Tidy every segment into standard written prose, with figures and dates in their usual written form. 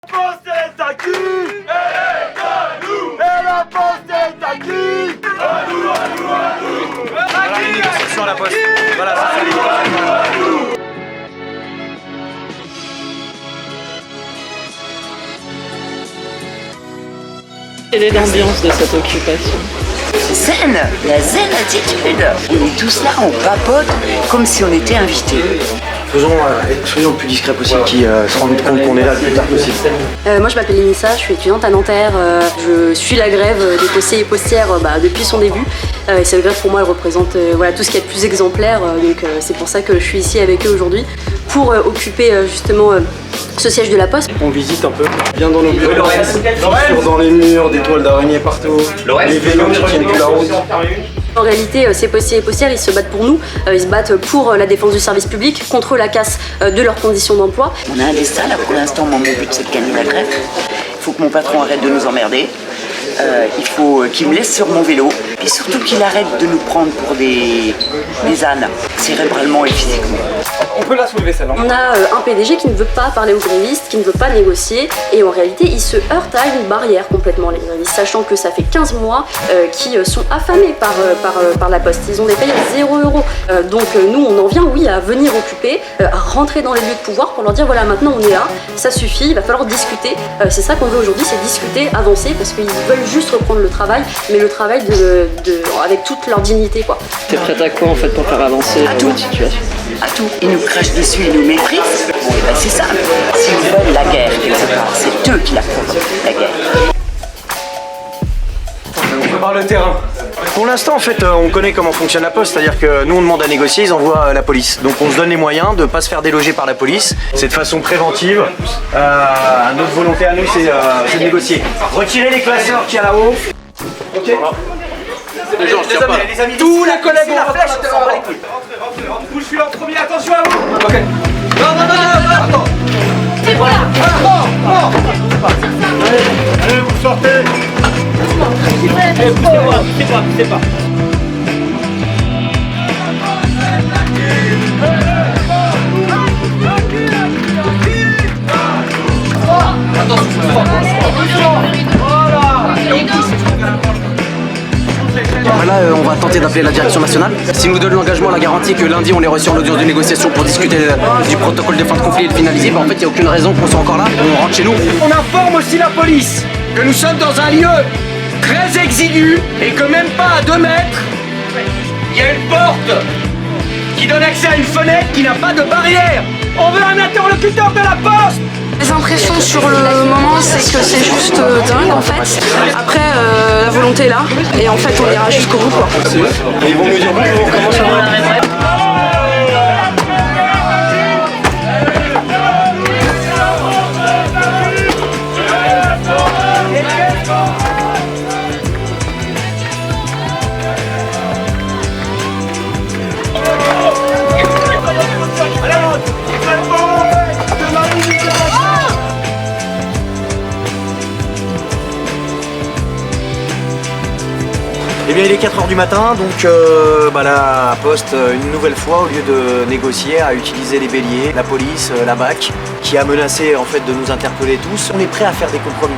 La poste est à qui? Elle est à nous. Et la poste est à qui? À nous, à nous, à nous. Voilà les négociations à la poste. Voilà, c'est ça les négociations. Quelle est l'ambiance de cette occupation? Zen, la zen attitude. On est tous là, on papote comme si on était invités. Soyons le plus discret possible, qui se rendent compte qu'on est là le plus tard possible. Moi je m'appelle Inissa, je suis étudiante à Nanterre, je suis la grève des postiers et postières depuis son début. Et cette grève pour moi elle représente voilà, tout ce qui est le plus exemplaire, donc c'est pour ça que je suis ici avec eux aujourd'hui pour occuper justement ce siège de la Poste. On visite un peu, bien dans nos bureaux, fissures dans les murs, des toiles d'araignée partout, les vélos qui tiennent plus la route. En réalité, ces postiers et postières, ils se battent pour nous, ils se battent pour la défense du service public, contre la casse de leurs conditions d'emploi. On a un destin là pour l'instant, moi mon but c'est de gagner la grève. Il faut que mon patron arrête de nous emmerder. Il faut qu'il me laisse sur mon vélo. Et surtout qu'il arrête de nous prendre pour des ânes, cérébralement et physiquement. On peut la soulever celle-là. On a un PDG qui ne veut pas parler aux grévistes, qui ne veut pas négocier, et en réalité il se heurte à une barrière complètement, les grévistes, sachant que ça fait 15 mois qu'ils sont affamés par la Poste. Ils ont des payes à 0 €. Donc nous on en vient, oui, à venir occuper, à rentrer dans les lieux de pouvoir pour leur dire voilà, maintenant on est là, ça suffit, il va falloir discuter. C'est ça qu'on veut aujourd'hui, c'est discuter, avancer, parce qu'ils veulent juste reprendre le travail, mais le travail avec toute leur dignité, quoi. T'es prête à quoi en fait pour faire avancer votre situation? À tout. Ils nous crachent dessus, ils nous méprisent. Bon, et ben c'est ça. S'ils veulent la guerre quelque part, c'est eux qui la provoquent, la guerre. On prépare le terrain. Pour l'instant, en fait, on connaît comment fonctionne la Poste, c'est-à-dire que nous, on demande à négocier, ils envoient la police. Donc on se donne les moyens de ne pas se faire déloger par la police. C'est de façon préventive. Notre volonté à nous, c'est de négocier. Retirez les classeurs qu'il y a là-haut. Ok. Les amis, tous les collègues de la flèche, on s'en bat les couilles. Rentrez. Je suis en premier, attention à vous. Ok. Non, attends. C'est voilà. Non. Allez, vous sortez. C'est pas. Là, on va tenter d'appeler la direction nationale. S'ils nous donnent l'engagement, la garantie que lundi on les reçoit en audience de négociation pour discuter du protocole de fin de conflit et de finaliser, en fait, il n'y a aucune raison qu'on soit encore là. On rentre chez nous. On informe aussi la police que nous sommes dans un lieu très exigu et que même pas à 2 mètres, il y a une porte qui donne accès à une fenêtre qui n'a pas de barrière. On veut un interlocuteur de la Poste. Les impressions sur le moment, c'est que c'est juste dingue en fait. Après, la volonté est là, et en fait, on ira jusqu'au bout, quoi. Ils vont nous dire comment ça va. Eh bien il est 4 h du matin, donc la Poste, une nouvelle fois, au lieu de négocier, a utilisé les béliers, la police, la BAC, qui a menacé en fait de nous interpeller tous. On est prêt à faire des compromis,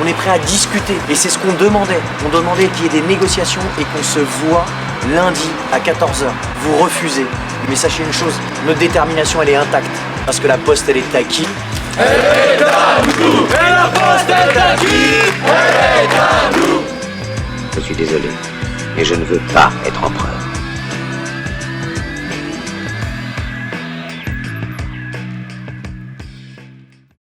on est prêt à discuter, et c'est ce qu'on demandait. On demandait qu'il y ait des négociations et qu'on se voit lundi à 14 h. Vous refusez, mais sachez une chose, notre détermination elle est intacte, parce que la Poste elle est à qui? Elle est à nous. Et la Poste est à qui? Elle est à nous. Je suis désolé, mais je ne veux pas être empereur.